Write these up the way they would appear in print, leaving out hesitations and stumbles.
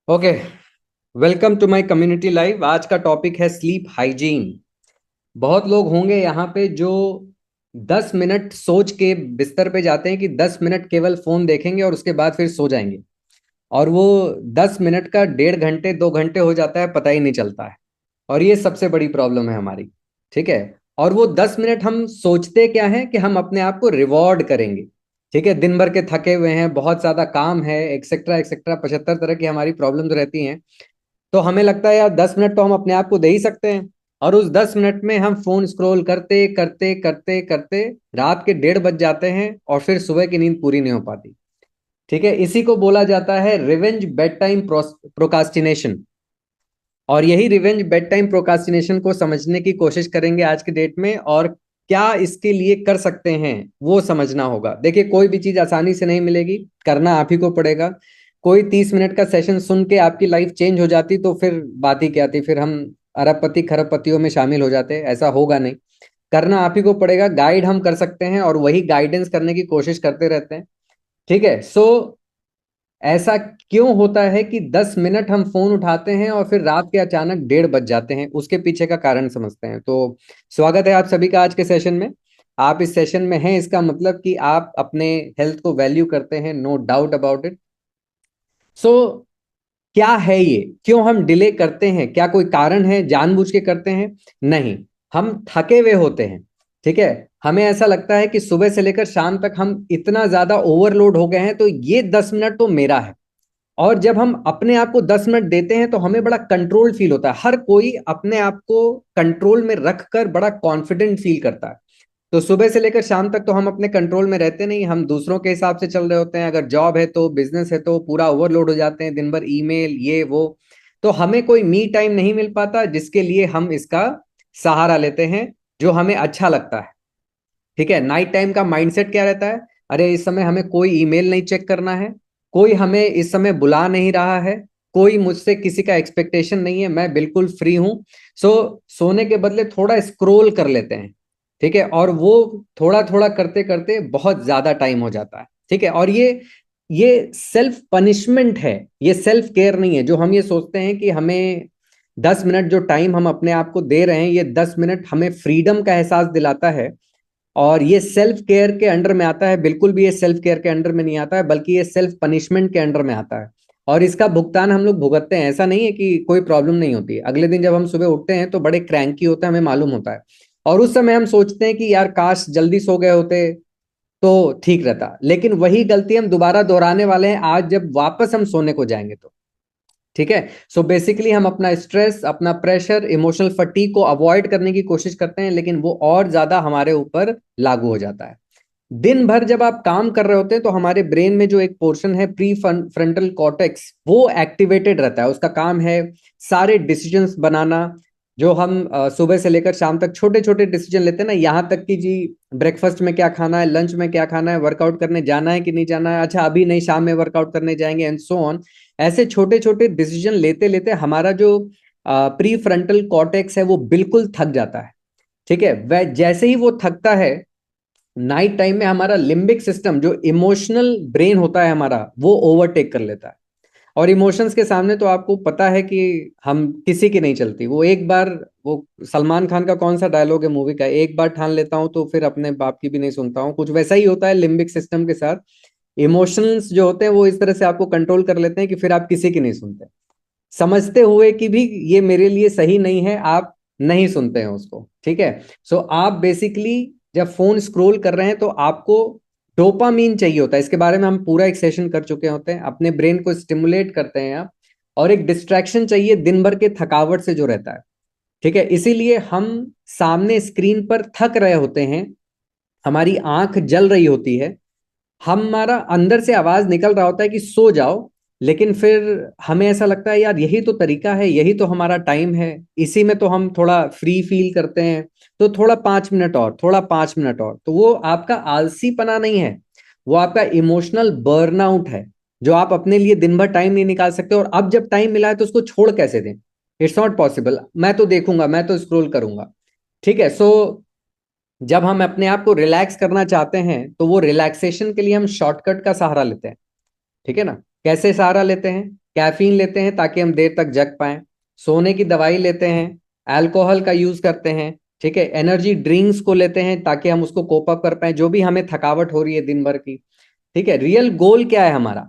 Okay, welcome to my community live. आज का topic है स्लीप हाइजीन। बहुत लोग होंगे यहाँ पे जो 10 मिनट सोच के बिस्तर पे जाते हैं कि 10 मिनट केवल फोन देखेंगे और उसके बाद फिर सो जाएंगे। और वो 10 मिनट का 1.5 घंटे 2 घंटे हो जाता है, पता ही नहीं चलता है। और ये सबसे बड़ी प्रॉब्लम है हमारी। ठीक है। और वो 10 मिनट हम सोचते क्या है कि हम अपने आप को रिवॉर्ड करेंगे। ठीक है, दिन भर के थके हुए हैं, बहुत ज्यादा काम है, एक्सेट्रा एक्सेट्रा 75 तरह की हमारी प्रॉब्लम्स रहती हैं। तो हमें लगता है यार 10 मिनट तो हम अपने आप को दे ही सकते हैं। और उस 10 मिनट में हम फोन स्क्रॉल करते करते करते करते रात के 1:30 बज जाते हैं और फिर सुबह की नींद पूरी नहीं हो पाती। ठीक है, इसी को बोला जाता है रिवेंज बेड टाइम प्रोकास्टिनेशन। और यही रिवेंज बेड टाइम प्रोकास्टिनेशन को समझने की कोशिश करेंगे आज के डेट में, और क्या इसके लिए कर सकते हैं वो समझना होगा। देखिए, कोई भी चीज आसानी से नहीं मिलेगी, करना आप ही को पड़ेगा। कोई 30 मिनट का सेशन सुन के आपकी लाइफ चेंज हो जाती तो फिर बात ही क्या थी, फिर हम अरबपति खरबपतियों में शामिल हो जाते। ऐसा होगा नहीं। करना आप ही को पड़ेगा। गाइड हम कर सकते हैं और वही गाइडेंस करने की कोशिश करते रहते हैं। ठीक है। ऐसा क्यों होता है कि 10 मिनट हम फोन उठाते हैं और फिर रात के अचानक 1:30 बज जाते हैं, उसके पीछे का कारण समझते हैं। तो स्वागत है आप सभी का आज के सेशन में। आप इस सेशन में हैं, इसका मतलब कि आप अपने हेल्थ को वैल्यू करते हैं, नो डाउट अबाउट इट। सो क्या है ये, क्यों हम डिले करते हैं? क्या कोई कारण है, जानबूझ के करते हैं? नहीं। हम थके हुए होते हैं। ठीक है। हमें ऐसा लगता है कि सुबह से लेकर शाम तक हम इतना ज्यादा ओवरलोड हो गए हैं, तो ये 10 मिनट तो मेरा है। और जब हम अपने आप को 10 मिनट देते हैं तो हमें बड़ा कंट्रोल फील होता है। हर कोई अपने आप को कंट्रोल में रखकर बड़ा कॉन्फिडेंट फील करता है। तो सुबह से लेकर शाम तक तो हम अपने कंट्रोल में रहते नहीं, हम दूसरों के हिसाब से चल रहे होते हैं। अगर जॉब है तो, बिजनेस है तो पूरा ओवरलोड हो जाते हैं, दिन भर ईमेल ये वो। तो हमें कोई मी टाइम नहीं मिल पाता, जिसके लिए हम इसका सहारा लेते हैं, जो हमें अच्छा लगता है। ठीक है। नाइट टाइम का माइंडसेट क्या रहता है? अरे इस समय हमें कोई ईमेल नहीं चेक करना है, कोई हमें इस समय बुला नहीं रहा है, कोई मुझसे किसी का एक्सपेक्टेशन नहीं है, मैं बिल्कुल फ्री हूं। सोने के बदले थोड़ा स्क्रोल कर लेते हैं। ठीक है। और वो थोड़ा थोड़ा करते करते बहुत ज्यादा टाइम हो जाता है। ठीक है। और ये सेल्फ पनिशमेंट है, ये सेल्फ केयर नहीं है। जो हम ये सोचते हैं कि हमें 10 मिनट जो टाइम हम अपने आप को दे रहे हैं, ये 10 मिनट हमें फ्रीडम का एहसास दिलाता है। और ये सेल्फ केयर के अंडर में आता है? बिल्कुल भी ये सेल्फ केयर के अंडर में नहीं आता है, बल्कि ये सेल्फ पनिशमेंट के अंडर में आता है। और इसका भुगतान हम लोग भुगतते हैं। ऐसा नहीं है कि कोई प्रॉब्लम नहीं होती। अगले दिन जब हम सुबह उठते हैं तो बड़े क्रैंकी होते हैं, हमें मालूम होता है। और उस समय हम सोचते हैं कि यार काश जल्दी सो गए होते तो ठीक रहता। लेकिन वही गलती हम दोबारा दोहराने वाले हैं आज, जब वापस हम सोने को जाएंगे तो। ठीक है। सो बेसिकली हम अपना स्ट्रेस, अपना प्रेशर, इमोशनल फटीग को अवॉइड करने की कोशिश करते हैं, लेकिन वो और ज्यादा हमारे ऊपर लागू हो जाता है। दिन भर जब आप काम कर रहे होते हैं तो हमारे ब्रेन में जो एक पोर्शन है, प्री फ्रंटल कॉर्टेक्स, वो एक्टिवेटेड रहता है। उसका काम है सारे डिसीजंस बनाना। जो हम सुबह से लेकर शाम तक छोटे छोटे डिसीजन लेते हैं ना, यहाँ तक कि जी ब्रेकफास्ट में क्या खाना है, लंच में क्या खाना है, वर्कआउट करने जाना है कि नहीं जाना है, अच्छा अभी नहीं शाम में वर्कआउट करने जाएंगे, एंड सो ऑन। ऐसे छोटे छोटे डिसीजन लेते लेते हमारा जो प्री फ्रंटल कॉर्टेक्स है वो बिल्कुल थक जाता है। ठीक है। वह जैसे ही वो थकता है, नाइट टाइम में हमारा लिम्बिक सिस्टम, जो इमोशनल ब्रेन होता है हमारा, वो ओवरटेक कर लेता है। और इमोशंस के सामने तो आपको पता है कि हम किसी की नहीं चलती। वो एक बार, वो सलमान खान का कौन सा डायलॉग है मूवी का, एक बार ठान लेता हूं तो फिर अपने बाप की भी नहीं सुनता हूं, कुछ वैसा ही होता है लिम्बिक सिस्टम के साथ। इमोशंस जो होते हैं वो इस तरह से आपको कंट्रोल कर लेते हैं कि फिर आप किसी की नहीं सुनते, समझते हुए कि भी ये मेरे लिए सही नहीं है, आप नहीं सुनते हैं उसको। ठीक है। आप बेसिकली जब फोन स्क्रॉल कर रहे हैं तो आपको डोपामीन चाहिए होता है। इसके बारे में हम पूरा एक सेशन कर चुके होते हैं। अपने ब्रेन को स्टिमुलेट करते हैं आप। और एक डिस्ट्रैक्शन चाहिए दिन भर के थकावट से जो रहता है। ठीक है। इसीलिए हम सामने स्क्रीन पर थक रहे होते हैं, हमारी आंख जल रही होती है, हमारा अंदर से आवाज निकल रहा होता है कि सो जाओ। लेकिन फिर हमें ऐसा लगता है यार यही तो तरीका है, यही तो हमारा टाइम है, इसी में तो हम थोड़ा फ्री फील करते हैं। तो थोड़ा 5 मिनट और, थोड़ा 5 मिनट और, तो वो आपका आलसीपना नहीं है, वो आपका इमोशनल बर्नआउट है, जो आप अपने लिए दिन भर टाइम नहीं निकाल सकते। और अब जब टाइम मिला है तो उसको छोड़ कैसे दें? It's not possible. मैं तो देखूंगा, मैं तो स्क्रॉल करूंगा। ठीक है। जब हम अपने आप को रिलैक्स करना चाहते हैं तो वो रिलैक्सेशन के लिए हम शॉर्टकट का सहारा लेते हैं। ठीक है ना? कैसे सहारा लेते हैं? कैफीन लेते हैं ताकि हम देर तक जग पाएं, सोने की दवाई लेते हैं, अल्कोहल का यूज करते हैं, ठीक है, एनर्जी ड्रिंक्स को लेते हैं ताकि हम उसको कोप अप कर पाए जो भी हमें थकावट हो रही है दिन भर की। ठीक है, रियल गोल क्या है हमारा?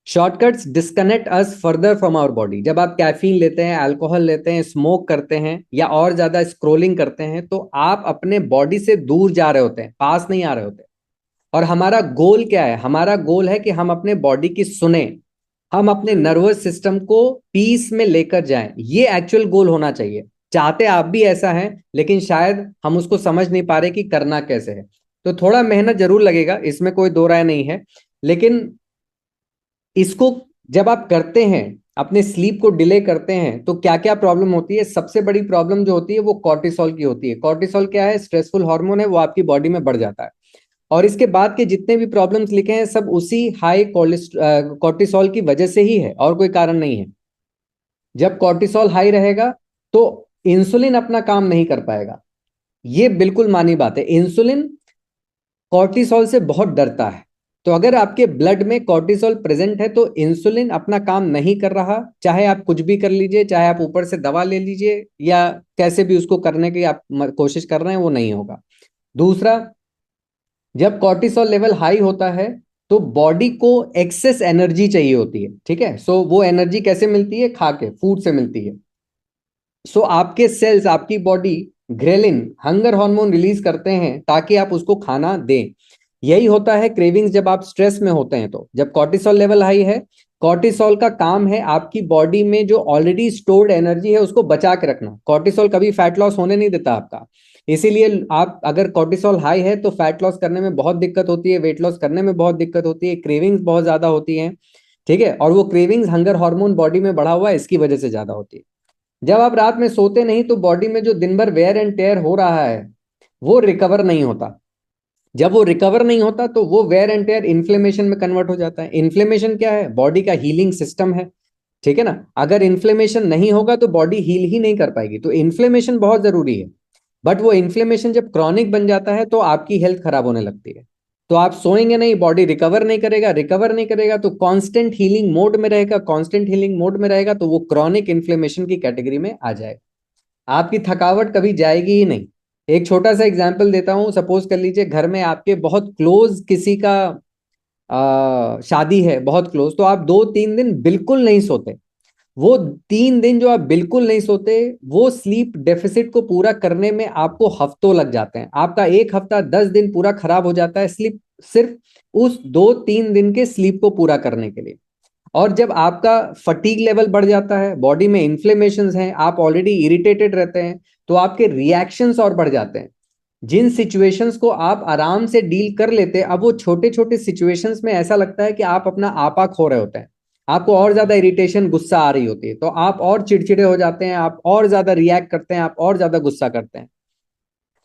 Shortcuts disconnect us further from our body. जब आप कैफीन लेते हैं, अल्कोहल लेते हैं, स्मोक करते हैं या और ज्यादा स्क्रोलिंग करते हैं तो आप अपने बॉडी से दूर जा रहे होते हैं, पास नहीं आ रहे होते। और हमारा गोल क्या है? हमारा गोल है कि हम अपने बॉडी की सुने, हम अपने नर्वस सिस्टम को पीस में लेकर जाएं। ये एक्चुअल गोल होना चाहिए। चाहते आप भी ऐसा हैं, लेकिन शायद हम उसको समझ नहीं पा रहे कि करना कैसे है। तो थोड़ा मेहनत जरूर लगेगा, इसमें कोई दो राय नहीं है। लेकिन इसको जब आप करते हैं, अपने स्लीप को डिले करते हैं, तो क्या क्या प्रॉब्लम होती है? सबसे बड़ी प्रॉब्लम जो होती है वो कॉर्टिसोल की होती है। कॉर्टिसोल क्या है? स्ट्रेसफुल हार्मोन है, वो आपकी बॉडी में बढ़ जाता है। और इसके बाद के जितने भी प्रॉब्लम्स लिखे हैं सब उसी हाई कॉर्टिसोल की वजह से ही है, और कोई कारण नहीं है। जब कॉर्टिसोल हाई रहेगा तो इंसुलिन अपना काम नहीं कर पाएगा। ये बिल्कुल मानी बात है। इंसुलिन कॉर्टिसोल से बहुत डरता है। तो अगर आपके ब्लड में कॉर्टिसोल प्रेजेंट है तो इंसुलिन अपना काम नहीं कर रहा, चाहे आप कुछ भी कर लीजिए, चाहे आप ऊपर से दवा ले लीजिए या कैसे भी उसको करने की आप कोशिश कर रहे हैं, वो नहीं होगा। दूसरा, जब कॉर्टिसोल लेवल हाई होता है तो बॉडी को एक्सेस एनर्जी चाहिए होती है। ठीक है, सो वो एनर्जी कैसे मिलती है? खा के, फूड से मिलती है। सो आपके सेल्स, आपकी body ghrelin, hunger hormone release करते हैं ताकि आप उसको खाना दें। यही होता है क्रेविंग्स जब आप स्ट्रेस में होते हैं। तो जब कॉर्टिसोल लेवल हाई है, कॉर्टिसोल का काम है आपकी बॉडी में जो ऑलरेडी स्टोर्ड एनर्जी है उसको बचा के रखना। कॉर्टिसोल कभी फैट लॉस होने नहीं देता आपका। इसीलिए आप अगर कॉर्टिसोल हाई है तो फैट लॉस करने में बहुत दिक्कत होती है, वेट लॉस करने में बहुत दिक्कत होती है, क्रेविंग्स बहुत ज्यादा होती हैं। ठीक है, और वो क्रेविंग्स हंगर हार्मोन बॉडी में बढ़ा हुआ है इसकी वजह से ज्यादा होती है। जब आप रात में सोते नहीं तो बॉडी में जो दिन भर वेयर एंड टेयर हो रहा है वो रिकवर नहीं होता। जब वो रिकवर नहीं होता तो वो वेयर एंड टेयर इन्फ्लेमेशन में कन्वर्ट हो जाता है। इन्फ्लेमेशन क्या है? बॉडी का हीलिंग सिस्टम है। ठीक है ना? अगर इन्फ्लेमेशन नहीं होगा तो बॉडी हील ही नहीं कर पाएगी। तो इन्फ्लेमेशन बहुत जरूरी है। बट वो इन्फ्लेमेशन जब क्रॉनिक बन जाता है तो आपकी हेल्थ खराब होने लगती है। तो आप सोएंगे नहीं, बॉडी रिकवर नहीं करेगा, रिकवर नहीं करेगा तो कांस्टेंट हीलिंग मोड में रहेगा, कांस्टेंट हीलिंग मोड में रहेगा तो वो क्रॉनिक इन्फ्लेमेशन की कैटेगरी में आ जाएगा। आपकी थकावट कभी जाएगी ही नहीं। एक छोटा सा एग्जांपल देता हूं। सपोज कर लीजिए घर में आपके बहुत क्लोज किसी का शादी है, बहुत क्लोज, तो आप 2-3 दिन बिल्कुल नहीं सोते। वो 3 दिन जो आप बिल्कुल नहीं सोते, वो स्लीप डेफिसिट को पूरा करने में आपको हफ्तों लग जाते हैं। आपका एक हफ्ता 10 दिन पूरा खराब हो जाता है स्लीप, सिर्फ उस 2-3 दिन के स्लीप को पूरा करने के लिए। और जब आपका फटीग लेवल बढ़ जाता है, बॉडी में इन्फ्लेमेशन हैं, आप ऑलरेडी इरिटेटेड रहते हैं, तो आपके रिएक्शंस और बढ़ जाते हैं। जिन सिचुएशंस को आप आराम से डील कर लेते हैं, अब वो छोटे छोटे सिचुएशंस में ऐसा लगता है कि आप अपना आपा खो रहे होते हैं। आपको और ज्यादा इरिटेशन, गुस्सा आ रही होती है, तो आप और चिड़चिड़े हो जाते हैं, आप और ज्यादा रिएक्ट करते हैं, आप और ज्यादा गुस्सा करते हैं।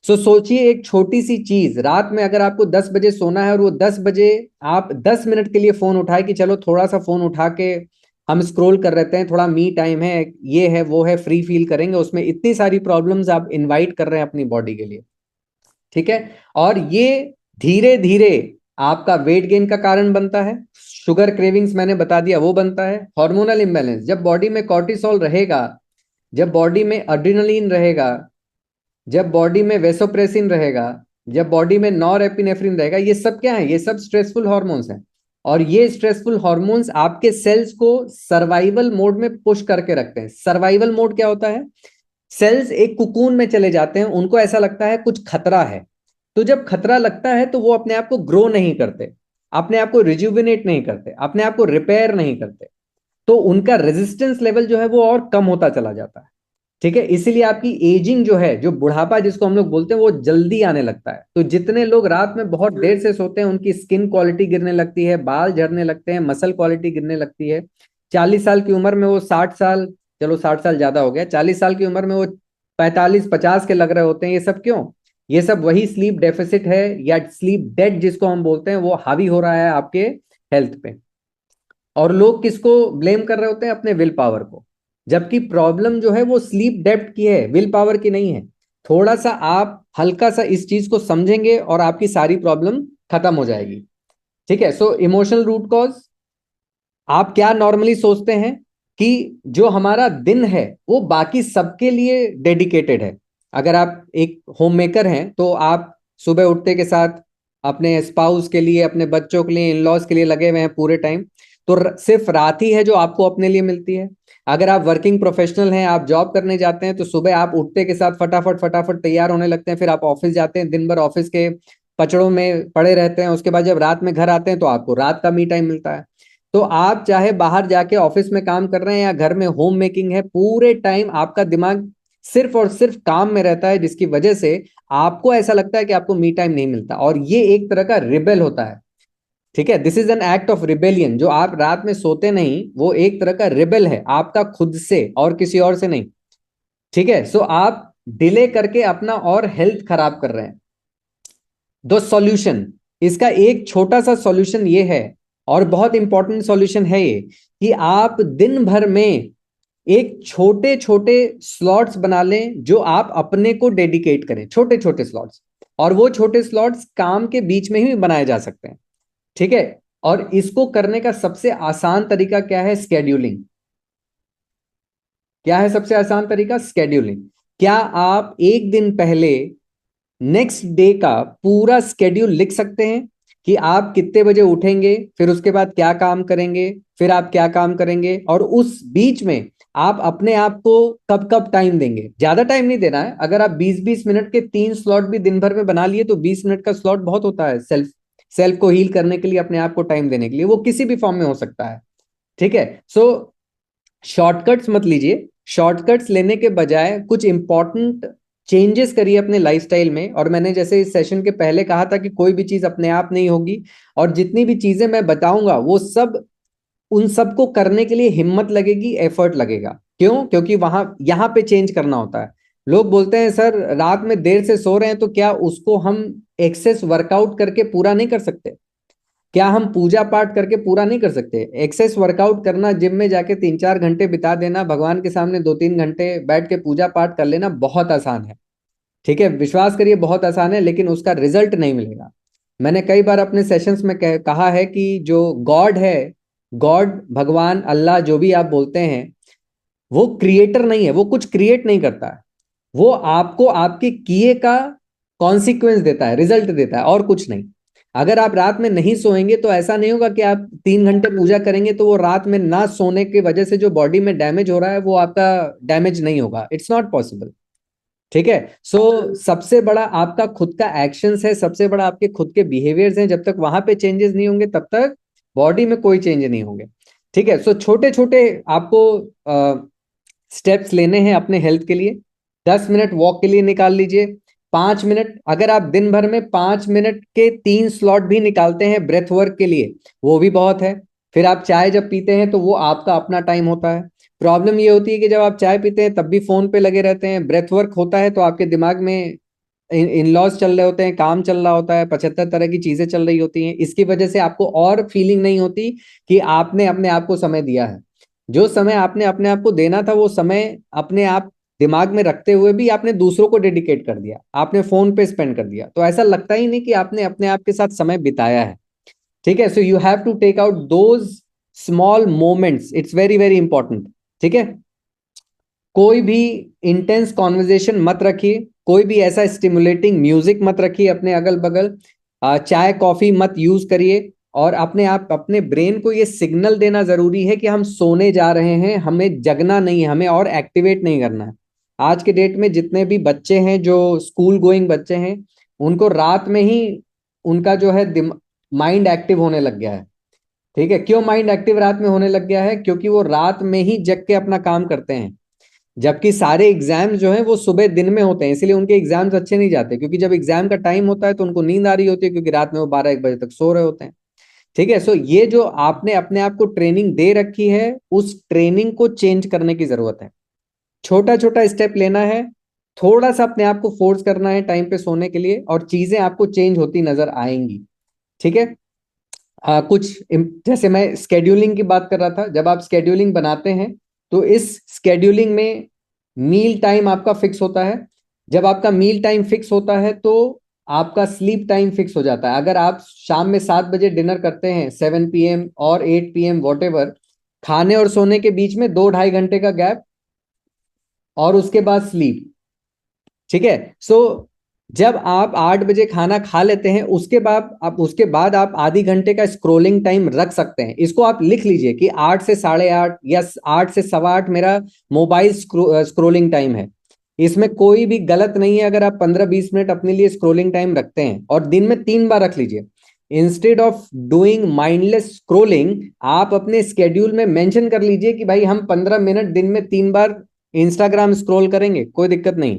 सोचिए, एक छोटी सी चीज, रात में अगर आपको 10 बजे सोना है और वो 10 बजे आप 10 मिनट के लिए फोन उठाए कि चलो थोड़ा सा फोन उठा के हम स्क्रॉल कर लेते हैं, थोड़ा मी टाइम है, ये है वो है, फ्री फील करेंगे, उसमें इतनी सारी प्रॉब्लम्स आप इनवाइट कर रहे हैं अपनी बॉडी के लिए। ठीक है, और ये धीरे धीरे आपका वेट गेन का कारण बनता है। शुगर क्रेविंग्स मैंने बता दिया वो बनता है। हार्मोनल इम्बैलेंस, जब बॉडी में कॉर्टिसोल रहेगा, जब बॉडी में एड्रेनलिन रहेगा, जब बॉडी में वेसोप्रेसिन रहेगा, जब बॉडी में नॉरएपिनेफ्रिन रहेगा, ये सब क्या है? ये सब स्ट्रेसफुल हार्मोन्स हैं। और ये स्ट्रेसफुल हार्मोन्स आपके सेल्स को सर्वाइवल मोड में पुश करके रखते हैं। सर्वाइवल मोड क्या होता है? सेल्स एक कुकून में चले जाते हैं, उनको ऐसा लगता है कुछ खतरा है। तो जब खतरा लगता है तो वो अपने आप को ग्रो नहीं करते, अपने आप को रिज्यूविनेट नहीं करते, अपने आप को रिपेयर नहीं करते। तो उनका रेजिस्टेंस लेवल जो है वो और कम होता चला जाता है। ठीक है, इसीलिए आपकी एजिंग जो है, जो बुढ़ापा जिसको हम लोग बोलते हैं, वो जल्दी आने लगता है। तो जितने लोग रात में बहुत देर से सोते हैं उनकी स्किन क्वालिटी गिरने लगती है, बाल झड़ने लगते हैं, मसल क्वालिटी गिरने लगती है। 40 साल की उम्र में वो 60 साल, चलो 60 साल ज्यादा हो गया, 40 साल की उम्र में वो 45-50 के लग रहे होते हैं। ये सब क्यों? ये सब वही स्लीप डेफिसिट है या स्लीप डेट जिसको हम बोलते हैं, वो हावी हो रहा है आपके हेल्थ पे। और लोग किसको ब्लेम कर रहे होते हैं? अपने विल पावर को। जबकि प्रॉब्लम जो है वो स्लीप डेप्थ की है, विल पावर की नहीं है। थोड़ा सा आप हल्का सा इस चीज को समझेंगे और आपकी सारी प्रॉब्लम खत्म हो जाएगी। ठीक है, सो इमोशनल रूट कॉज, आप क्या नॉर्मली सोचते हैं कि जो हमारा दिन है वो बाकी सबके लिए डेडिकेटेड है। अगर आप एक होम मेकर हैं तो आप सुबह उठते के साथ अपने स्पाउस के लिए, अपने बच्चों के लिए, इन लॉज के लिए लगे हुए हैं पूरे टाइम। तो सिर्फ रात ही है जो आपको अपने लिए मिलती है। अगर आप वर्किंग प्रोफेशनल हैं, आप जॉब करने जाते हैं, तो सुबह आप उठते के साथ फटाफट फटाफट तैयार होने लगते हैं, फिर आप ऑफिस जाते हैं, दिन भर ऑफिस के पचड़ों में पड़े रहते हैं। उसके बाद जब रात में घर आते हैं तो आपको रात का मी टाइम मिलता है। तो आप चाहे बाहर जाके ऑफिस में काम कर रहे हैं या घर में होम मेकिंग है, पूरे टाइम आपका दिमाग सिर्फ और सिर्फ काम में रहता है, जिसकी वजह से आपको ऐसा लगता है कि आपको मी टाइम नहीं मिलता, और ये एक तरह का रिबेल होता है। ठीक है, this is an act of rebellion. जो आप रात में सोते नहीं, वो एक तरह का रिबेल है आपका खुद से और किसी और से नहीं। ठीक है, सो आप डिले करके अपना और हेल्थ खराब कर रहे हैं। दो सॉल्यूशन, इसका एक छोटा सा सॉल्यूशन ये है, और बहुत इंपॉर्टेंट सॉल्यूशन है ये, कि आप दिन भर में एक छोटे छोटे स्लॉट्स बना लें जो आप अपने को डेडिकेट करें, छोटे छोटे स्लॉट्स। और वो छोटे स्लॉट्स काम के बीच में ही बनाए जा सकते हैं। ठीक है, और इसको करने का सबसे आसान तरीका क्या है? स्केड्यूलिंग। क्या है सबसे आसान तरीका? स्केड्यूलिंग। क्या आप एक दिन पहले नेक्स्ट डे का पूरा स्केड्यूल लिख सकते हैं कि आप कितने बजे उठेंगे, फिर उसके बाद क्या काम करेंगे, फिर आप क्या काम करेंगे, और उस बीच में आप अपने आप को कब कब टाइम देंगे? ज्यादा टाइम नहीं देना है। अगर आप 20-20 मिनट के 3 स्लॉट भी दिन भर में बना लिए तो 20 मिनट का स्लॉट बहुत होता है सेल्फ सेल्फ को हील करने के लिए, अपने आप को टाइम देने के लिए। वो किसी भी फॉर्म में हो सकता है। ठीक है, सो शॉर्टकट्स मत लीजिए। शॉर्टकट्स लेने के बजाय कुछ इंपॉर्टेंट चेंजेस करिए अपने लाइफस्टाइल में। और मैंने जैसे इस सेशन के पहले कहा था कि कोई भी चीज अपने आप नहीं होगी, और जितनी भी चीजें मैं बताऊंगा वो सब, उन सबको करने के लिए हिम्मत लगेगी, एफर्ट लगेगा। क्यों? क्योंकि वहां यहां पे चेंज करना होता है। लोग बोलते हैं सर रात में देर से सो रहे हैं तो क्या उसको हम एक्सेस वर्कआउट करके पूरा नहीं कर सकते? क्या हम पूजा पाठ करके पूरा नहीं कर सकते? एक्सेस वर्कआउट करना, जिम में जाके 3-4 घंटे बिता देना, भगवान के सामने 2-3 घंटे बैठ के पूजा पाठ कर लेना बहुत आसान है। ठीक है, विश्वास करिए बहुत आसान है, लेकिन उसका रिजल्ट नहीं मिलेगा। मैंने कई बार अपने सेशंस में कहा है कि जो गॉड है, गॉड, भगवान, अल्लाह, जो भी आप बोलते हैं, वो क्रिएटर नहीं है। वो कुछ क्रिएट नहीं करता है। वो आपको आपके किए का कॉन्सिक्वेंस देता है, रिजल्ट देता है, और कुछ नहीं। अगर आप रात में नहीं सोएंगे तो ऐसा नहीं होगा कि आप 3 घंटे पूजा करेंगे तो वो रात में ना सोने की वजह से जो बॉडी में डैमेज हो रहा है वो आपका डैमेज नहीं होगा। It's not possible. ठीक है, सो सबसे बड़ा आपका खुद का एक्शंस है, सबसे बड़ा आपके खुद के बिहेवियर्स हैं। जब तक वहां पे चेंजेस नहीं होंगे तब तक बॉडी में कोई चेंज नहीं होंगे। ठीक है, सो छोटे छोटे आपको स्टेप्स लेने हैं अपने हेल्थ के लिए। 10 मिनट वॉक के लिए निकाल लीजिए। 5 मिनट, अगर आप दिन भर में 5 मिनट के 3 स्लॉट भी निकालते हैं ब्रेथ वर्क के लिए, वो भी बहुत है। फिर आप चाय जब पीते हैं तो वो आपका अपना टाइम होता है। प्रॉब्लम ये होती है कि जब आप चाय पीते हैं तब भी फोन पे लगे रहते हैं। ब्रेथ वर्क होता है तो आपके दिमाग में इन लॉज चल रहे होते हैं, काम चल रहा होता है, 75 तरह की चीजें चल रही होती हैं। इसकी वजह से आपको और फीलिंग नहीं होती कि आपने अपने आप को समय दिया है। जो समय आपने अपने आप को देना था वो समय अपने आप दिमाग में रखते हुए भी आपने दूसरों को डेडिकेट कर दिया, आपने फोन पे स्पेंड कर दिया, तो ऐसा लगता ही नहीं कि आपने अपने आप के साथ समय बिताया है। ठीक है, so you have to take out those small moments, it's very very important. ठीक है, कोई भी इंटेंस कॉन्वर्जेशन मत रखिए, कोई भी ऐसा स्टिमुलेटिंग म्यूजिक मत रखिए अपने अगल बगल, चाय कॉफी मत यूज करिए। और अपने आप अपने ब्रेन को ये सिग्नल देना जरूरी है कि हम सोने जा रहे हैं, हमें जगना नहीं है, हमें और एक्टिवेट नहीं करना है। आज के डेट में जितने भी बच्चे हैं जो स्कूल गोइंग बच्चे हैं, उनको रात में ही उनका जो है माइंड एक्टिव होने लग गया है। ठीक है, क्यों माइंड एक्टिव रात में होने लग गया है? क्योंकि वो रात में ही जग के अपना काम करते हैं, जबकि सारे एग्जाम जो हैं वो सुबह दिन में होते हैं। इसलिए उनके एग्जाम्स अच्छे नहीं जाते, क्योंकि जब एग्जाम का टाइम होता है तो उनको नींद आ रही होती है, क्योंकि रात में वो 12-1 बजे तक सो रहे होते हैं। ठीक है, सो ये जो आपने अपने आप को ट्रेनिंग दे रखी है, उस ट्रेनिंग को चेंज करने की जरूरत है। छोटा छोटा स्टेप लेना है, थोड़ा सा अपने आप को फोर्स करना है टाइम पे सोने के लिए, और चीजें आपको चेंज होती नजर आएंगी। ठीक है, जैसे मैं स्केड्यूलिंग की बात कर रहा था, जब आप स्केड्यूलिंग बनाते हैं तो इस स्केड्यूलिंग में मील टाइम आपका फिक्स होता है। जब आपका मील टाइम फिक्स होता है तो आपका स्लीप टाइम फिक्स हो जाता है। अगर आप शाम में 7 बजे डिनर करते हैं, 7 PM और 8 PM वॉट एवर, खाने और सोने के बीच में 2-2.5 घंटे का गैप, और उसके बाद स्लीप। ठीक है। सो जब आप 8 बजे खाना खा लेते हैं, उसके बाद आप आधी घंटे का स्क्रोलिंग टाइम रख सकते हैं। इसको आप लिख लीजिए कि 8 से 8:30 या 8 से 8:15 मेरा मोबाइल स्क्रोलिंग टाइम है। इसमें कोई भी गलत नहीं है अगर आप 15-20 मिनट अपने लिए स्क्रोलिंग टाइम रखते हैं, और दिन में 3 बार रख लीजिए। Instead of doing mindless scrolling, आप अपने स्केड्यूल में मेंशन कर लीजिए कि भाई हम 15 मिनट दिन में 3 बार इंस्टाग्राम स्क्रॉल करेंगे, कोई दिक्कत नहीं।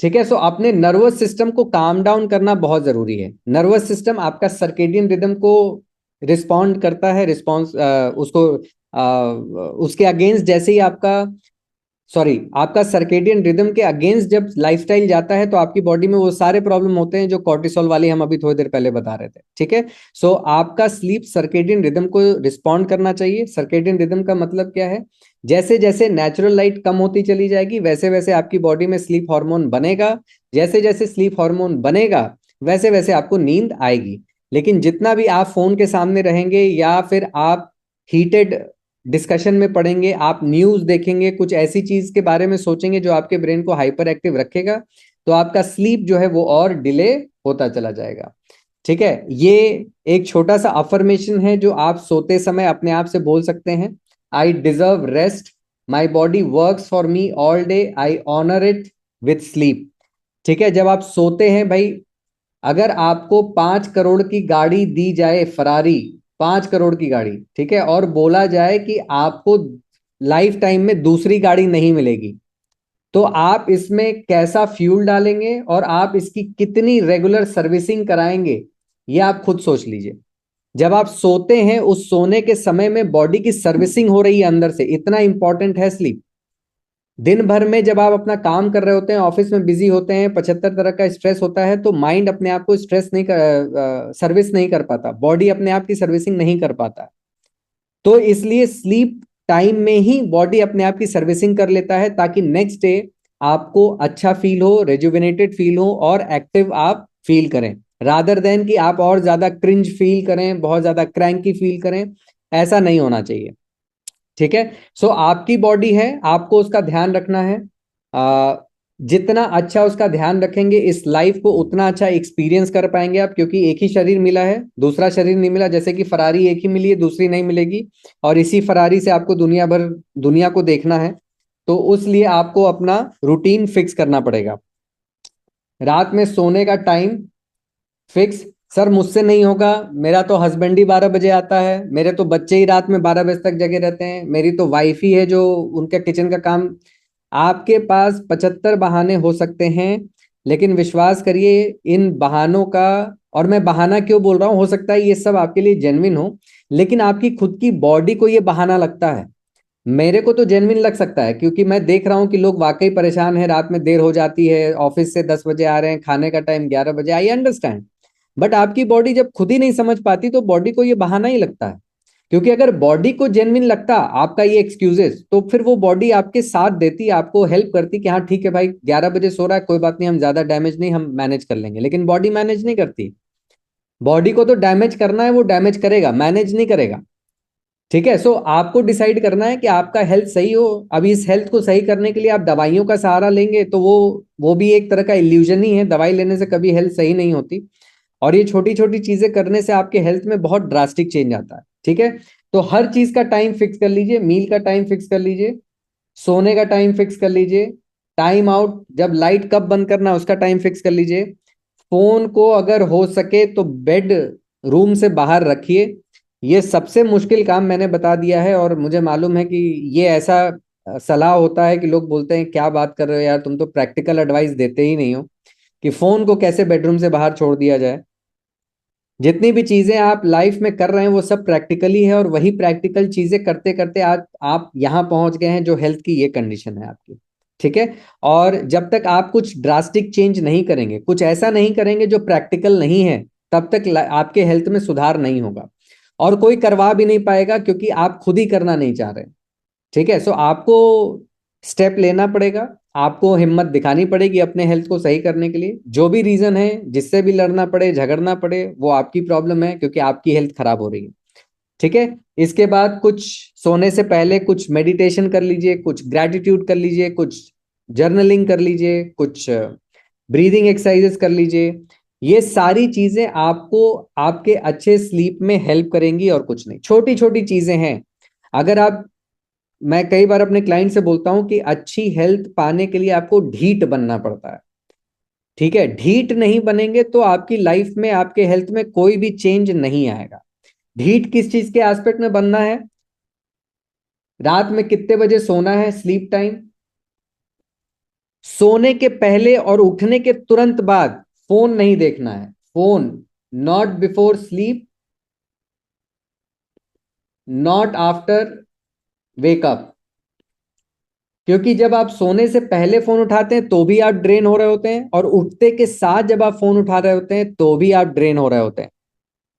ठीक है। सो अपने नर्वस सिस्टम को काम डाउन करना बहुत जरूरी है। नर्वस सिस्टम आपका सर्केडियन रिदम को रिस्पॉन्ड करता है, रिस्पॉन्स उसको उसके अगेंस्ट जैसे ही आपका सर्केडियन रिदम के अगेंस्ट जब लाइफस्टाइल जाता है, तो आपकी बॉडी में वो सारे प्रॉब्लम होते हैं जो कॉर्टिसोल वाली हम अभी थोड़ी देर पहले बता रहे थे। ठीक है। सो आपका स्लीप सर्केडियन रिदम को रिस्पॉन्ड करना चाहिए। सर्केडियन रिदम का मतलब क्या है? जैसे जैसे नेचुरल लाइट कम होती चली जाएगी, वैसे वैसे आपकी बॉडी में स्लीप हार्मोन बनेगा। जैसे जैसे स्लीप हार्मोन बनेगा, वैसे वैसे आपको नींद आएगी। लेकिन जितना भी आप फोन के सामने रहेंगे, या फिर आप हीटेड डिस्कशन में पढ़ेंगे, आप न्यूज देखेंगे, कुछ ऐसी चीज के बारे में सोचेंगे जो आपके ब्रेन को हाइपर एक्टिव रखेगा, तो आपका स्लीप जो है वो और डिले होता चला जाएगा। ठीक है। ये एक छोटा सा अफर्मेशन है जो आप सोते समय अपने आप से बोल सकते हैं। I deserve rest, my body works for me all day, I honour it with sleep. ठीक है। जब आप सोते हैं भाई, अगर आपको 5 करोड़ की गाड़ी दी जाए, फरारी 5 करोड़ की गाड़ी, ठीक है, और बोला जाए कि आपको लाइफ टाइम में दूसरी गाड़ी नहीं मिलेगी, तो आप इसमें कैसा फ्यूल डालेंगे और आप इसकी कितनी रेगुलर सर्विसिंग कराएंगे, ये आप खुद सोच लीजिए। जब आप सोते हैं, उस सोने के समय में बॉडी की सर्विसिंग हो रही है अंदर से, इतना इंपॉर्टेंट है स्लीप। दिन भर में जब आप अपना काम कर रहे होते हैं, ऑफिस में बिजी होते हैं, 75 तरह का स्ट्रेस होता है, तो माइंड अपने आप को स्ट्रेस नहीं कर सर्विस नहीं कर पाता, बॉडी अपने आप की सर्विसिंग नहीं कर पाता। तो इसलिए स्लीप टाइम में ही बॉडी अपने आप की सर्विसिंग कर लेता है, ताकि नेक्स्ट डे आपको अच्छा फील हो, रेजुविनेटेड फील हो और एक्टिव आप फील करें, रादर देन कि आप और ज्यादा क्रिंज फील करें, बहुत ज्यादा क्रैंकी फील करें। ऐसा नहीं होना चाहिए। ठीक है। सो आपकी बॉडी है, आपको उसका ध्यान रखना है। आ, जितना अच्छा उसका ध्यान रखेंगे, इस लाइफ को उतना अच्छा एक्सपीरियंस कर पाएंगे आप, क्योंकि एक ही शरीर मिला है, दूसरा शरीर नहीं मिला। जैसे कि फरारी एक ही मिली है, दूसरी नहीं मिलेगी, और इसी फरारी से आपको दुनिया को देखना है। तो उस लिए आपको अपना रूटीन फिक्स करना पड़ेगा। रात में सोने का टाइम फिक्स। सर मुझसे नहीं होगा, मेरा तो हस्बैंड ही 12 बजे आता है, मेरे तो बच्चे ही रात में 12 बजे तक जगे रहते हैं, मेरी तो वाइफ ही है जो उनका किचन का काम। आपके पास 75 बहाने हो सकते हैं, लेकिन विश्वास करिए इन बहानों का, और मैं बहाना क्यों बोल रहा हूं, हो सकता है ये सब आपके लिए जेन्युइन हो, लेकिन आपकी खुद की बॉडी को ये बहाना लगता है। मेरे को तो जेन्युइन लग सकता है, क्योंकि मैं देख रहा हूं कि लोग वाकई परेशान हैं, रात में देर हो जाती है, ऑफिस से 10 बजे आ रहे हैं, खाने का टाइम 11 बजे, आई अंडरस्टैंड। बट आपकी बॉडी जब खुद ही नहीं समझ पाती, तो बॉडी को ये बहाना ही लगता है। क्योंकि अगर बॉडी को जेन्युइन लगता आपका ये एक्सक्यूजेस, तो फिर वो बॉडी आपके साथ देती, आपको हेल्प करती कि हाँ ठीक है भाई, 11 बजे सो रहा है, कोई बात नहीं, हम ज्यादा डैमेज नहीं, हम मैनेज कर लेंगे। लेकिन बॉडी मैनेज नहीं करती। बॉडी को तो डैमेज करना है, वो डैमेज करेगा, मैनेज नहीं करेगा। ठीक है। सो आपको डिसाइड करना है कि आपका हेल्थ सही हो। अभी इस हेल्थ को सही करने के लिए आप दवाइयों का सहारा लेंगे, तो वो भी एक तरह का इल्यूजन ही है, दवाई लेने से कभी हेल्थ सही नहीं होती। और ये छोटी छोटी चीजें करने से आपके हेल्थ में बहुत ड्रास्टिक चेंज आता है। ठीक है। तो हर चीज का टाइम फिक्स कर लीजिए, मील का टाइम फिक्स कर लीजिए, सोने का टाइम फिक्स कर लीजिए, टाइम आउट, जब लाइट कब बंद करना है उसका टाइम फिक्स कर लीजिए। फोन को अगर हो सके तो बेड रूम से बाहर रखिए। ये सबसे मुश्किल काम मैंने बता दिया है, और मुझे मालूम है कि ये ऐसा सलाह होता है कि लोग बोलते हैं क्या बात कर रहे हो यार, तुम तो प्रैक्टिकल एडवाइस देते ही नहीं हो कि फोन को कैसे बेडरूम से बाहर छोड़ दिया जाए। जितनी भी चीजें आप लाइफ में कर रहे हैं वो सब प्रैक्टिकली है, और वही प्रैक्टिकल चीजें करते करते आज आप यहां पहुंच गए हैं जो हेल्थ की ये कंडीशन है आपकी। ठीक है। और जब तक आप कुछ ड्रास्टिक चेंज नहीं करेंगे, कुछ ऐसा नहीं करेंगे जो प्रैक्टिकल नहीं है, तब तक आपके हेल्थ में सुधार नहीं होगा, और कोई करवा भी नहीं पाएगा, क्योंकि आप खुद ही करना नहीं चाह रहे। ठीक है। सो आपको स्टेप लेना पड़ेगा। आपको हिम्मत दिखानी पड़ेगी अपने हेल्थ को सही करने के लिए। जो भी रीजन है, जिससे भी लड़ना पड़े, झगड़ना पड़े, वो आपकी प्रॉब्लम है, क्योंकि आपकी हेल्थ खराब हो रही है। ठीक है। इसके बाद कुछ सोने से पहले कुछ मेडिटेशन कर लीजिए, कुछ ग्रैटिट्यूड कर लीजिए, कुछ जर्नलिंग कर लीजिए, कुछ ब्रीदिंग एक्सरसाइजेस कर लीजिए। ये सारी चीजें आपको आपके अच्छे स्लीप में हेल्प करेंगी, और कुछ नहीं, छोटी छोटी चीजें हैं। अगर आप मैं कई बार अपने क्लाइंट से बोलता हूं कि अच्छी हेल्थ पाने के लिए आपको ढीठ बनना पड़ता है। ठीक है, ढीठ नहीं बनेंगे तो आपकी लाइफ में, आपके हेल्थ में कोई भी चेंज नहीं आएगा। ढीठ किस चीज के एस्पेक्ट में बनना है? रात में कितने बजे सोना है, स्लीप टाइम। सोने के पहले और उठने के तुरंत बाद फोन नहीं देखना है। Phone not before sleep, not after wake up. क्योंकि जब आप सोने से पहले फोन उठाते हैं तो भी आप ड्रेन हो रहे होते हैं, और उठते के साथ जब आप फोन उठा रहे होते हैं तो भी आप ड्रेन हो रहे होते हैं।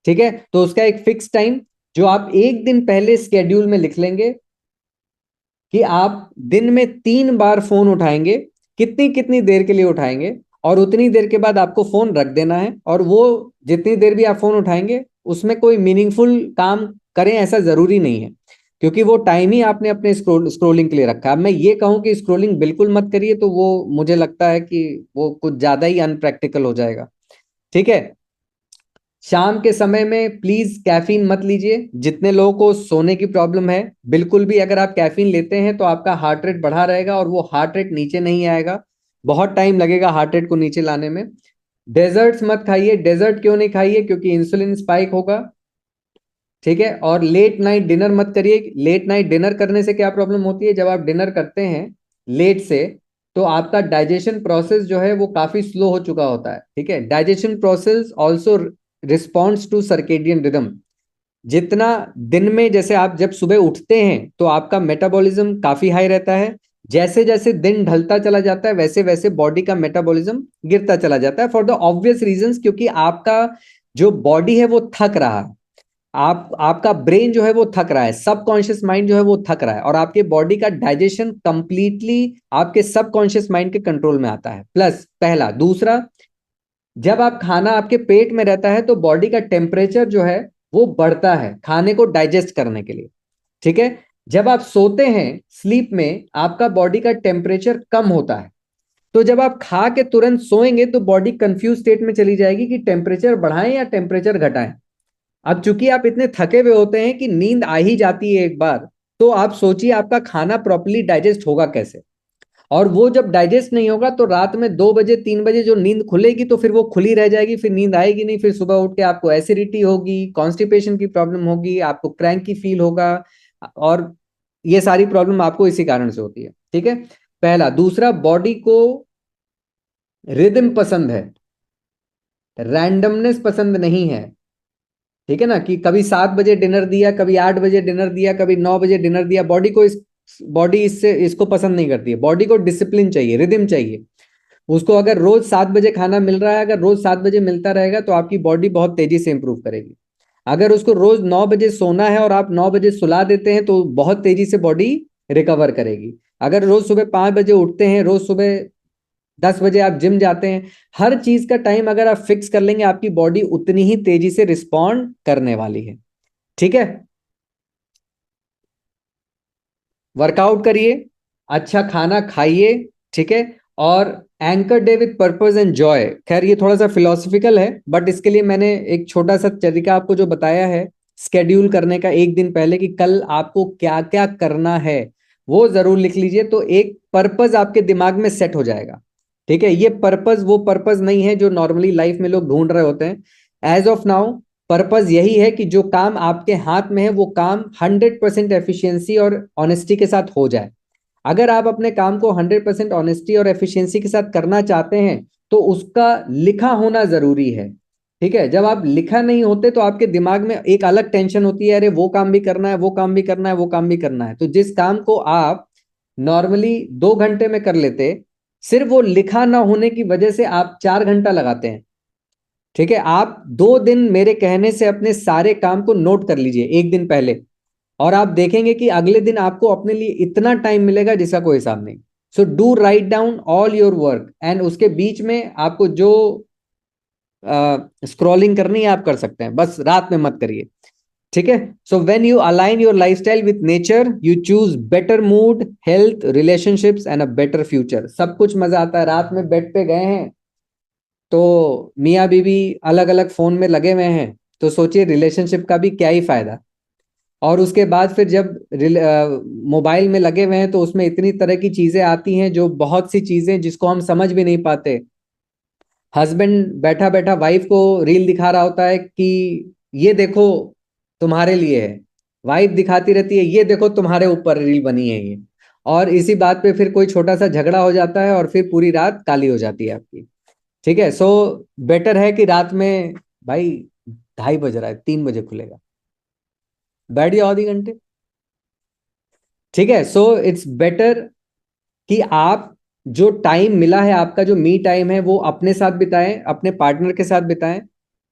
ठीक है, तो उसका एक फिक्स टाइम जो आप एक दिन पहले स्केड्यूल में लिख लेंगे कि आप दिन में 3 बार फोन उठाएंगे, कितनी कितनी देर के लिए उठाएंगे, और उतनी देर के बाद आपको फोन रख देना है। और वो जितनी देर भी आप फोन उठाएंगे उसमें कोई मीनिंगफुल काम करें ऐसा जरूरी नहीं है, क्योंकि वो टाइम ही आपने अपने स्क्रोलिंग के लिए रखा है। अब मैं ये कहूं कि स्क्रोलिंग बिल्कुल मत करिए तो वो मुझे लगता है कि वो कुछ ज्यादा ही अनप्रैक्टिकल हो जाएगा। ठीक है। शाम के समय में प्लीज कैफीन मत लीजिए। जितने लोगों को सोने की प्रॉब्लम है, बिल्कुल भी अगर आप कैफीन लेते हैं तो आपका हार्ट रेट बढ़ा रहेगा, और वो हार्ट रेट नीचे नहीं आएगा। बहुत टाइम लगेगा हार्ट रेट को नीचे लाने में। डेजर्ट्स मत खाइए। डेजर्ट क्यों नहीं खाइए? क्योंकि इंसुलिन स्पाइक होगा। ठीक है। और लेट नाइट डिनर मत करिए। लेट नाइट डिनर करने से क्या प्रॉब्लम होती है? जब आप डिनर करते हैं लेट से, तो आपका डाइजेशन प्रोसेस जो है वो काफी स्लो हो चुका होता है। ठीक है। Digestion process also responds to circadian rhythm. जितना दिन में, जैसे आप जब सुबह उठते हैं तो आपका मेटाबॉलिज्म काफी हाई रहता है। जैसे जैसे दिन ढलता चला जाता है वैसे वैसे बॉडी का मेटाबॉलिज्म गिरता चला जाता है, फॉर द ऑब्वियस रीजंस, क्योंकि आपका जो बॉडी है वो थक रहा है। आपका ब्रेन जो है वो थक रहा है, सबकॉन्शियस माइंड जो है वो थक रहा है, और आपके बॉडी का डाइजेशन कंप्लीटली आपके सबकॉन्शियस माइंड के कंट्रोल में आता है। प्लस पहला। दूसरा, जब आप खाना आपके पेट में रहता है तो बॉडी का टेम्परेचर जो है वो बढ़ता है खाने को डाइजेस्ट करने के लिए। ठीक है। जब आप सोते हैं स्लीप में, आपका बॉडी का टेम्परेचर कम होता है। तो जब आप खा के तुरंत सोएंगे तो बॉडी कंफ्यूज स्टेट में चली जाएगी कि टेम्परेचर बढ़ाएं या टेम्परेचर घटाएं। अब चूंकि आप इतने थके हुए होते हैं कि नींद आ ही जाती है एक बार, तो आप सोचिए आपका खाना प्रॉपर्ली डाइजेस्ट होगा कैसे। और वो जब डाइजेस्ट नहीं होगा तो रात में 2 बजे 3 बजे जो नींद खुलेगी तो फिर वो खुली रह जाएगी, फिर नींद आएगी नहीं। फिर सुबह उठ के आपको एसिडिटी होगी, कॉन्स्टिपेशन की प्रॉब्लम होगी, आपको क्रैंकी फील होगा, और ये सारी प्रॉब्लम आपको इसी कारण से होती है। ठीक है, पहला। दूसरा, बॉडी को रिदम पसंद है, रैंडमनेस पसंद नहीं है। ठीक है ना, कि कभी 7 बजे डिनर दिया, कभी 8 बजे डिनर दिया, कभी 9 बजे डिनर दिया। बॉडी इससे इसको पसंद नहीं करती है। बॉडी को डिसिप्लिन चाहिए, रिदम चाहिए। उसको अगर रोज 7 बजे खाना मिल रहा है, अगर रोज 7 बजे मिलता रहेगा तो आपकी बॉडी बहुत तेजी से इंप्रूव करेगी। अगर उसको रोज 9 बजे सोना है और आप 9 बजे सुला देते हैं तो बहुत तेजी से बॉडी रिकवर करेगी। अगर रोज सुबह 5 बजे उठते हैं, रोज सुबह 10 बजे आप जिम जाते हैं, हर चीज का टाइम अगर आप फिक्स कर लेंगे, आपकी बॉडी उतनी ही तेजी से रिस्पॉन्ड करने वाली है। ठीक है। वर्कआउट करिए, अच्छा खाना खाइए। ठीक है। और anchor day with purpose and Joy. खैर ये थोड़ा सा फिलोसफिकल है, बट इसके लिए मैंने एक छोटा सा तरीका आपको जो बताया है स्केड्यूल करने का एक दिन पहले, कि कल आपको क्या क्या करना है, वो जरूर लिख लीजिए, तो एक पर्पस आपके दिमाग में सेट हो जाएगा। ठीक है। ये पर्पस वो पर्पस नहीं है जो नॉर्मली लाइफ में लोग ढूंढ रहे होते हैं। एज ऑफ नाउ पर्पस यही है कि जो काम आपके हाथ में है वो काम 100% एफिशिएंसी और ऑनेस्टी के साथ हो जाए। अगर आप अपने काम को 100% ऑनेस्टी और एफिशिएंसी के साथ करना चाहते हैं तो उसका लिखा होना जरूरी है। ठीक है। जब आप लिखा नहीं होते तो आपके दिमाग में एक अलग टेंशन होती है, अरे वो काम भी करना है, वो काम भी करना है, वो काम भी करना है। तो जिस काम को आप नॉर्मली 2 घंटे में कर लेते, सिर्फ वो लिखा ना होने की वजह से आप 4 घंटा लगाते हैं। ठीक है। आप 2 दिन मेरे कहने से अपने सारे काम को नोट कर लीजिए एक दिन पहले, और आप देखेंगे कि अगले दिन आपको अपने लिए इतना टाइम मिलेगा जिसका कोई हिसाब नहीं। So do write down all your work, and उसके बीच में आपको जो स्क्रॉलिंग करनी है आप कर सकते हैं, बस रात में मत करिए, ठीक है। So when you align your lifestyle with nature, you choose better mood, health, relationships and a better future. सब कुछ मजा आता है। रात में बेड पे गए हैं तो मियाँ बीवी अलग अलग फोन में लगे हुए हैं, तो सोचिए रिलेशनशिप का भी क्या ही फायदा। और उसके बाद फिर जब मोबाइल में लगे हुए हैं तो उसमें इतनी तरह की चीजें आती हैं, जो बहुत सी चीजें जिसको हम समझ भी नहीं पाते। हस्बैंड बैठा बैठा वाइफ को रील दिखा रहा होता है कि ये देखो तुम्हारे लिए है, वाइफ दिखाती रहती है ये देखो तुम्हारे ऊपर रील बनी है ये, और इसी बात पे फिर कोई छोटा सा झगड़ा हो जाता है और फिर पूरी रात काली हो जाती है आपकी, ठीक है। सो बेटर है कि रात में, भाई 2:30 बज रहा है, 3 बजे खुलेगा, बैठ जाओ आधे घंटे, ठीक है। सो इट्स बेटर कि आप जो टाइम मिला है, आपका जो मी टाइम है, वो अपने साथ बिताएं, अपने पार्टनर के साथ बिताएं,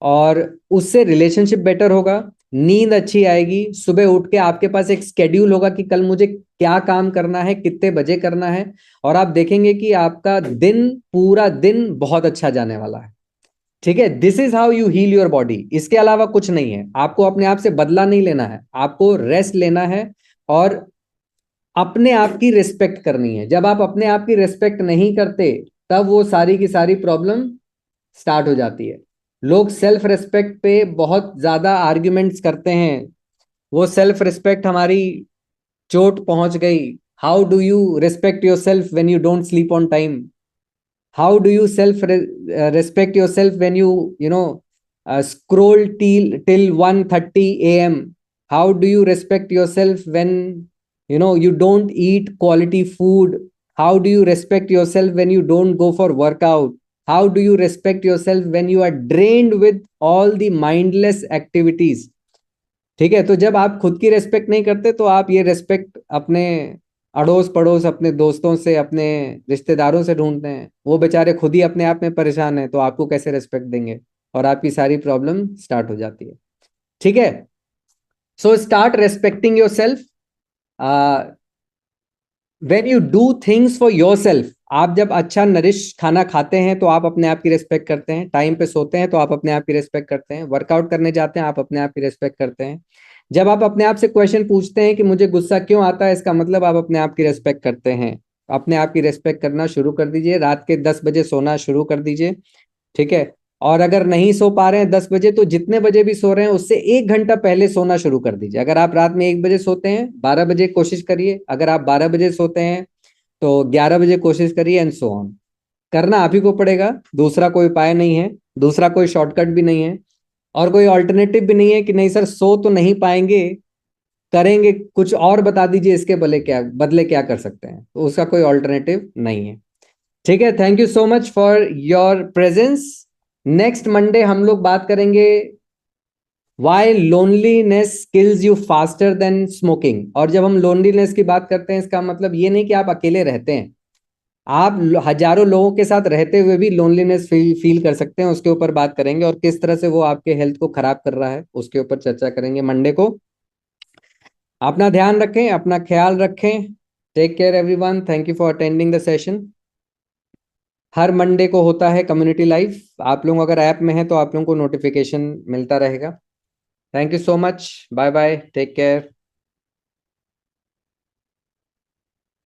और उससे रिलेशनशिप बेटर होगा, नींद अच्छी आएगी, सुबह उठ के आपके पास एक स्केड्यूल होगा कि कल मुझे क्या काम करना है, कितने बजे करना है, और आप देखेंगे कि आपका दिन, पूरा दिन बहुत अच्छा जाने वाला है, ठीक है। This is how you heal your body. इसके अलावा कुछ नहीं है। आपको अपने आप से बदला नहीं लेना है, आपको रेस्ट लेना है, और अपने आप की रिस्पेक्ट करनी है। जब आप अपने आप की रिस्पेक्ट नहीं करते, तब वो सारी की सारी प्रॉब्लम स्टार्ट हो जाती है। लोग सेल्फ रिस्पेक्ट पे बहुत ज्यादा आर्ग्यूमेंट्स करते हैं, वो सेल्फ रिस्पेक्ट हमारी चोट पहुंच गई। How do you respect your self when you don't sleep on time? How do you respect yourself when you scroll till 1:30 a.m.? How do you respect yourself when you don't eat quality food? How do you respect yourself when you don't go for workout? How do you respect yourself when you are drained with all the mindless activities? ठीक है। तो जब आप खुद की respect नहीं करते, तो आप ये रेस्पेक्ट अपने अड़ोस पड़ोस, अपने दोस्तों से, अपने रिश्तेदारों से ढूंढते हैं। वो बेचारे खुद ही अपने आप में परेशान हैं, तो आपको कैसे रेस्पेक्ट देंगे? और आपकी सारी प्रॉब्लम स्टार्ट हो जाती है, ठीक है। So start respecting your self. When you do things for your self, आप जब अच्छा नरिश खाना खाते हैं तो आप अपने आप की रेस्पेक्ट करते हैं, टाइम पे सोते हैं तो आप अपने आप की रेस्पेक्ट करते हैं, वर्कआउट करने जाते हैं आप अपने आप की रेस्पेक्ट करते हैं। जब आप अपने आप से क्वेश्चन पूछते हैं कि मुझे गुस्सा क्यों आता है, इसका मतलब आप अपने आप की रेस्पेक्ट करते हैं। अपने आप की रेस्पेक्ट करना शुरू कर दीजिए, रात के 10 बजे सोना शुरू कर दीजिए, ठीक है। और अगर नहीं सो पा रहे हैं 10 बजे, तो जितने बजे भी सो रहे हैं उससे 1 घंटा पहले सोना शुरू कर दीजिए। अगर आप रात में 1 बजे सोते हैं, 12 बजे कोशिश करिए। अगर आप 12 बजे सोते हैं तो 11 बजे कोशिश करिए, एंड सो ऑन। करना आप ही को पड़ेगा, दूसरा कोई उपाय नहीं है, दूसरा कोई शॉर्टकट भी नहीं है, और कोई ऑल्टरनेटिव भी नहीं है कि नहीं सर सो तो नहीं पाएंगे, करेंगे कुछ और, बता दीजिए इसके बदले क्या कर सकते हैं। तो उसका कोई ऑल्टरनेटिव नहीं है, ठीक है। Thank you so much for your presence. Next Monday हम लोग बात करेंगे why loneliness kills you faster than smoking. और जब हम लोनलीनेस की बात करते हैं, इसका मतलब ये नहीं कि आप अकेले रहते हैं, आप हजारों लोगों के साथ रहते हुए भी लोनलीनेस फील कर सकते हैं। उसके ऊपर बात करेंगे, और किस तरह से वो आपके हेल्थ को खराब कर रहा है, उसके ऊपर चर्चा करेंगे मंडे को। अपना ध्यान रखें, अपना ख्याल रखें। Take care everyone, thank you for attending the session. हर मंडे को होता है कम्युनिटी लाइव। आप लोग अगर ऐप में हैं तो आप लोगों को नोटिफिकेशन मिलता रहेगा। Thank you so much, bye bye, take care.